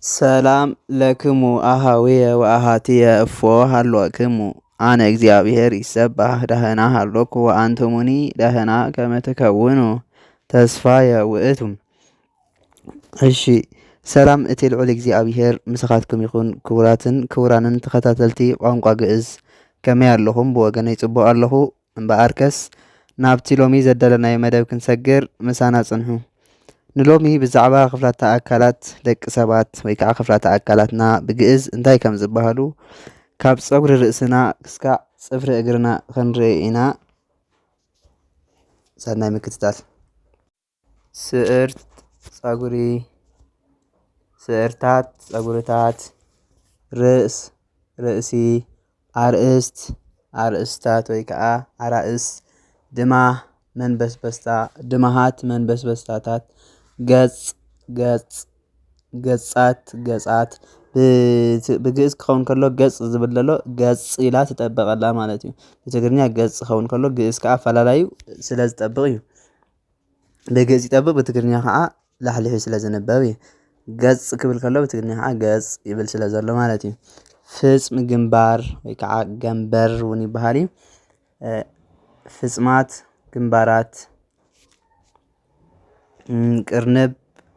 ሰላም ለክሙ አሃዊየ ወአሃትየ እፎ ሃሎክሙ አነ እግዚአብሔር ይሰባህ ደህና ሃሎኩ ወአንትሙኒ ደህና ከመ ትከውኑ ተስፋየ ውእቱ። እሺ ሰላም እቲ ልዑል እግዚአብሔር ምስኻትኩም ይኹን። ክቡራትን ክቡራንን ተኸታተልቲ ቋንቋ ግዕዝ ከመይ ኣለኹም? ብወገነይ ጽቡቕ ኣለኹ እምበኣርከስ ናብቲ ሎሚ ዘደለናዮ መደብ ክንሰግር ምሳና ጽንሑ። ንሎሚ ብዛዕባ ክፍላተ ኣካላት ደቂ ሰባት ወይ ከዓ ክፍላተ ኣካላትና ብግዕዝ እንታይ ከም ዝበሃሉ ካብ ፀጉሪ ርእስና ክሳብ ፅፍሪ እግርና ክንርኢ ኢና። ሰናይ ምክትታል። ስዕርት ፀጉሪ፣ ስዕርታት ፀጉርታት፣ ርእስ ርእሲ፣ ኣርእስት ኣርእስታት ወይ ከዓ ኣራእስ፣ ድማህ መንበስበስታ ድማሃት መንበስበስታታት፣ ገጽ ገጽ ገጻት ገጻት ብግዕዝ ክኸውን ከሎ ገጽ ዝብል ዘሎ ገጽ ኢላ ትጠብቐላ ማለት እዩ። ብትግርኛ ገጽ ክኸውን ከሎ ግዕዝ ከዓ ኣፈላላዩ ስለ ዝጠብቕ እዩ። ብግዕዝ ይጠብቕ ብትግርኛ ከዓ ላሕሊሑ ስለ ዝንበብ እዩ። ገጽ ክብል ከሎ ብትግርኛ ከዓ ገጽ ይብል ስለ ዘሎ ማለት እዩ። ፍጽሚ ግንባር ወይ ከዓ ገንበር እውን ይበሃል እዩ። ፍጽማት ግንባራት፣ ቅርንብ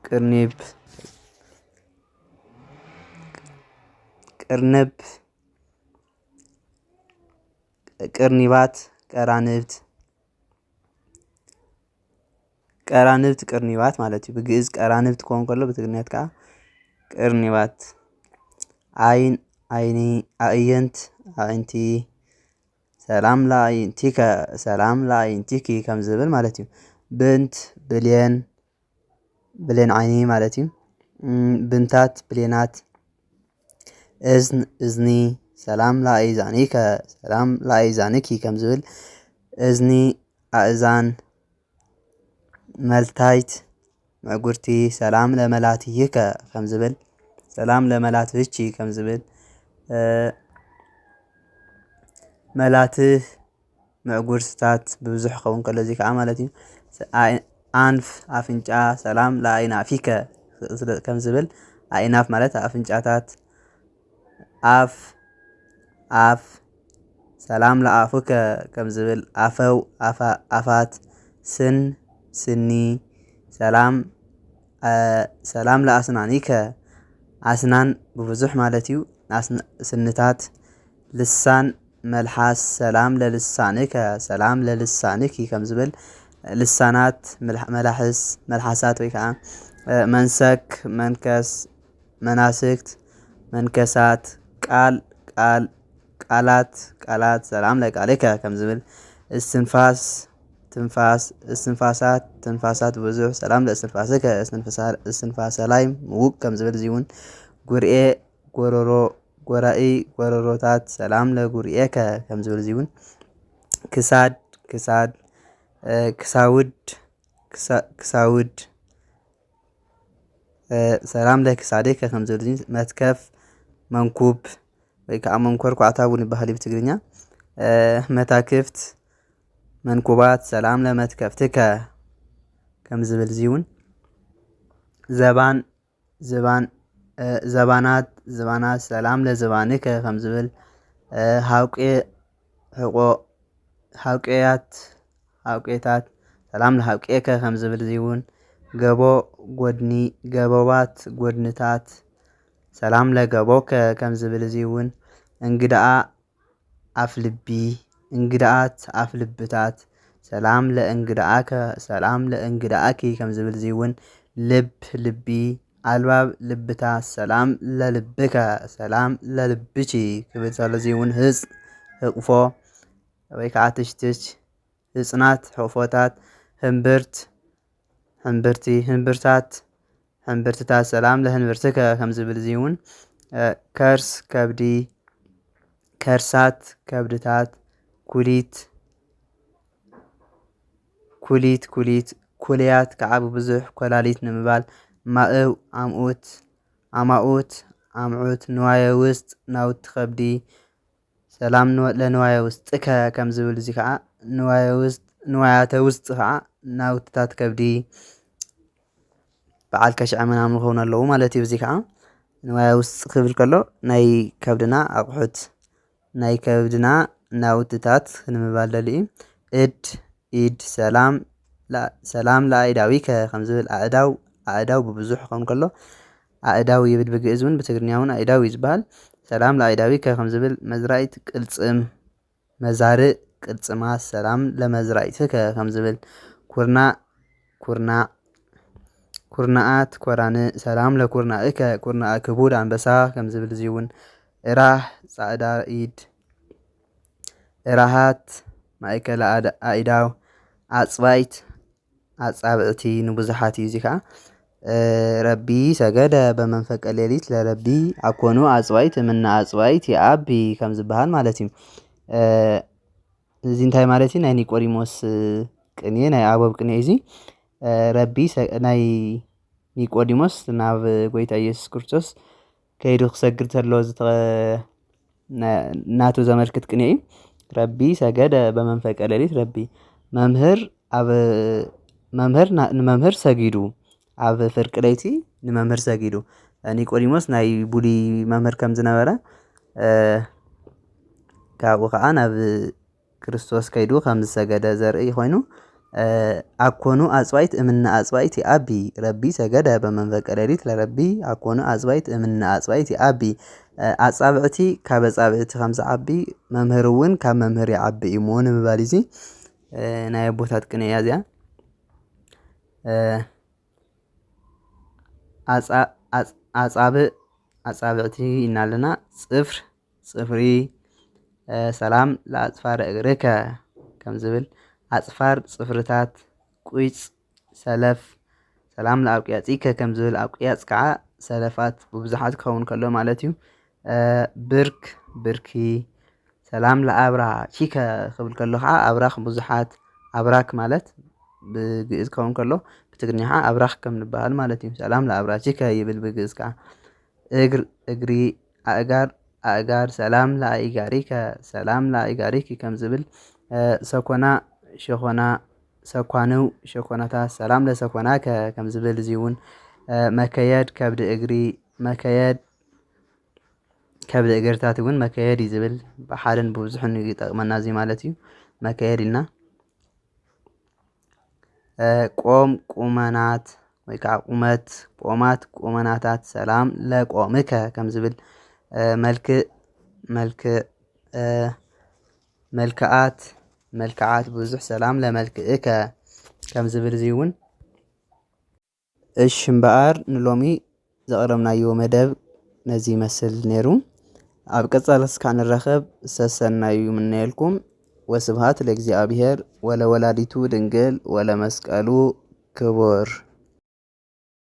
ቅርኒብ ቅርንብ ቅርኒባት ቀራንብት ቀራንብት ቅርኒባት ማለት እዩ። ብግዕዝ ቀራንብት ክኸውን ከሎ ብትግርኛ ከዓ ቅርኒባት። ዓይን ዓይኒ ኣእየንት ኣዒንቲ ሰላም ለኣዕይንቲከ ሰላም ለኣዕይንቲኪ ከም ዝብል ማለት እዩ። ብንት ብልየን ብልየን ዓይኒ ማለት እዩ። ብንታት ብልየናት። እዝን እዝኒ ሰላም ለኣእዛኒከ ሰላም ለኣእዛኒኪ ከም ዝብል እዝኒ ኣእዛን። መልታይት ምዕጉርቲ ሰላም ለመላትይከ ከም ዝብል ሰላም ለመላትይቺ ከም ዝብል መላትህ ምዕጉርትታት ብብዙሕ ክኸውን ከሎ እዚ ከዓ ማለት እዩ። ኣንፍ ኣፍንጫ ሰላም ለኣይናፊከ ከም ዝብል ኣእናፍ ማለት ኣፍንጫታት። ኣፍ ኣፍ ሰላም ለኣፉከ ከም ዝብል ኣፈው ኣፋት። ስን ስኒ ሰላም ለኣስናኒከ ኣስናን ብብዙሕ ማለት እዩ። ስንታት። ልሳን መልሓስ ሰላም ለልሳንከ ሰላም ለልሳንኪ ከም ዝብል ልሳናት መላሕስ መልሓሳት ወይ ከዓ መንሰክ መንከስ መናስክት መንከሳት። ቃል ቃል ቃላት ቃላት ሰላም ለቃልከ ከም ዝብል እስትንፋስ ትንፋስ እስትንፋሳት ትንፋሳት ብዙሕ ሰላም ለእስትንፋስከ እስትንፋሰላይ ምዉቅ ከም ዝብል እዚ እውን ጉርኤ ጎሮሮ ጎራኢ ጎሮሮታት ሰላም ለጉርኤከ ከም ዝብል እዚ እውን ክሳድ ክሳድ ክሳውድ ክሳውድ ሰላም ለክሳድከ ከም ዝብል እዚ መትከፍ መንኩብ ወይ ከዓ መንኮርኳዕታ እውን ይበሃል ብትግርኛ። መታክፍት መንኩባት ሰላም ለመትከፍትከ ከም ዝብል እዚ እውን ዘባን ዝባን ዘባናት ዝባናት ሰላም ለዝባንከ ከም ዝብል ሃውቄ ሕቆ ሃውቄያት ሃውቄታት ሰላም ለሃውቄከ ከም ዝብል እዚ እውን ገቦ ጎድኒ ገቦባት ጎድንታት ሰላም ለገቦከ ከም ዝብል እዚ እውን እንግዳኣ ኣፍልቢ እንግዳኣት ኣፍልብታት ሰላም ለእንግዳኣከ ሰላም ለእንግዳኣኪ ከም ዝብል እዚ እውን ልብ ልቢ ኣልባብ ልብታት ሰላም ለልብከ ሰላም ለልብቺ ክብል ከሎ እዚ እውን ህፅ ህቕፎ ወይ ከዓ ትሽትች ህፅናት ሕቕፎታት ህምብርት ሕምብርቲ ህምብርታት ሕምብርትታት ሰላም ለህንብርትከ ከም ዝብል እዚ እውን ከርስ ከብዲ ከርሳት ከብድታት ኩሊት ኩሊት ኩሊት ኩልያት ከዓ ብብዙሕ ኮላሊት ንምባል ማእው ኣምኡት ኣማኡት ኣምዑት ንዋየ ውስጥ ናውቲ ከብዲ ሰላም ለንዋየ ውስጥከ ከም ዝብል እዚ ከዓ ንዋያተ ውስጥ ከዓ ናውትታት ከብዲ በዓል ከሽዐ ምናምን ክኸውን ኣለዉ ማለት እዩ። እዚ ከዓ ንዋየ ውስጥ ክብል ከሎ ናይ ከብድና ኣቑሑት ናይ ከብድና ናውትታት ንምባል ደልዩ ኢድ ሰላም ለአእዳዊከ ከም ዝብል ኣእዳው ብብዙሕ ክኸውን ከሎ ኣእዳው ይብል ብግእዝ እውን ብትግርኛ እውን ኣእዳው እዩ ዝበሃል። ሰላም ለአእዳዊከ ከም ዝብል መዝራእት ቅልጽም መዛርእ ቅልጽማት ሰላም ለመዝራእትከ ከም ዝብል ኩርናኣት ኮራንእ ሰላም ለኩርናእከ ኩርናእ ክቡድ ኣንበሳ ከም ዝብል እዚ እውን እራህ ጻዕዳ ኢድ እራሃት ማእከል ኣእዳው ኣጽባይት ኣጻብዕቲ ንብዙሓት እዩ። እዚ ከዓ ረቢ ሰገደ በመንፈቀ ሌሊት ለረቢ ኣኮኑ ኣጽባይት እምነ ኣጽባይት ይኣቢ ከም ዝበሃል ማለት እዩ። እዚ እንታይ ማለት እዩ? ናይ ኒቆዲሞስ ቅኔ ናይ ኣበብ ቅኔ እዚ ረቢ ናይ ኒቆዲሞስ ናብ ጎይታ ኢየሱስ ክርስቶስ ከይዱ ክሰግድ ተሎ ናቱ ዘመልክት ቅኔ እዩ። ረቢ ሰገደ በመንፈቀ ሌሊት ረቢ ንመምህር ሰጊዱ ኣብ ፍርቂ ለይቲ ንመምህር ሰጊዱ ኒቆዲሞስ ናይ ቡሉይ መምህር ከም ዝነበረ ካብኡ ከዓ ናብ ክርስቶስ ከይዱ ከም ዝሰገደ ዘርኢ ኮይኑ ኣኮኑ ኣጽባይት እምነ ኣጽባይት ይኣቢ ረቢ ሰገደ በመንፈቀ ሌሊት ለረቢ ኣኮኑ ኣጽባይት እምነ ኣጽባይት ይኣቢ ኣጻብዕቲ ካብ ኣጻብዕቲ ከም ዝዓቢ መምህር እውን ካብ መምህር ይዓቢ እዩ እሞ ንምባል እዚ ናይ ኣቦታት ቅኔ እያ እዚኣ። ኣጻብዕቲ ኢና ኣለና ጽፍሪ ሰላም ለአጽፋረ እግርከ ከም ዝብል ኣጽፋር ጽፍርታት ቁይፅ ሰለፍ ሰላም ለአብቅያጺከ ከም ዝብል ኣብቅያጽ ከዓ ሰለፋት ብብዙሓት ክኸውን ከሎ ማለት እዩ። ብርኪ ሰላም ለአብራኪከ ክብል ከሎ ከዓ ኣብራኽ ብዙሓት ኣብራክ ማለት ብግእዝ ክኸውን ከሎ ብትግርኛ ከዓ ኣብራኽ ከም ዝበሃል ማለት እዩ። ሰላም ለአብራኪከ ይብል ብግእዝ ከዓ እግሪ ኣእጋር ሰላም ለአእጋሪከ ሰላም ለአእጋሪኪ ከም ዝብል ሰኮና ሸኮና ሰኳንው ሸኮናታት ሰላም ለሰኮናከ ከም ዝብል እዚ እውን መከየድ ከብዲ እግርታት እውን መከየድ እዩ ዝብል ብሓደን ብብዙሕን ይጠቕመና እዚ ማለት እዩ። መከየድ ኢልና ቆም ቁመናት ወይ ከዓ ቁመት ቆማት ቁመናታት ሰላም ለቆምከ ከም ዝብል መልክዓት ብዙሕ ሰላም ለመልክዕከ ከም ዝብል እዚ እውን እሺ እምበኣር ንሎሚ ዘቕረብናዮ መደብ ነዚ ይመስል ነይሩ። ኣብ ቀጻሊ እስካዕ ንራኸብ ሰሰናዩ ይምነየልኩም። ወስብሃት ለእግዚአብሔር ወለወላዲቱ ድንግል ወለመስቀሉ ክቡር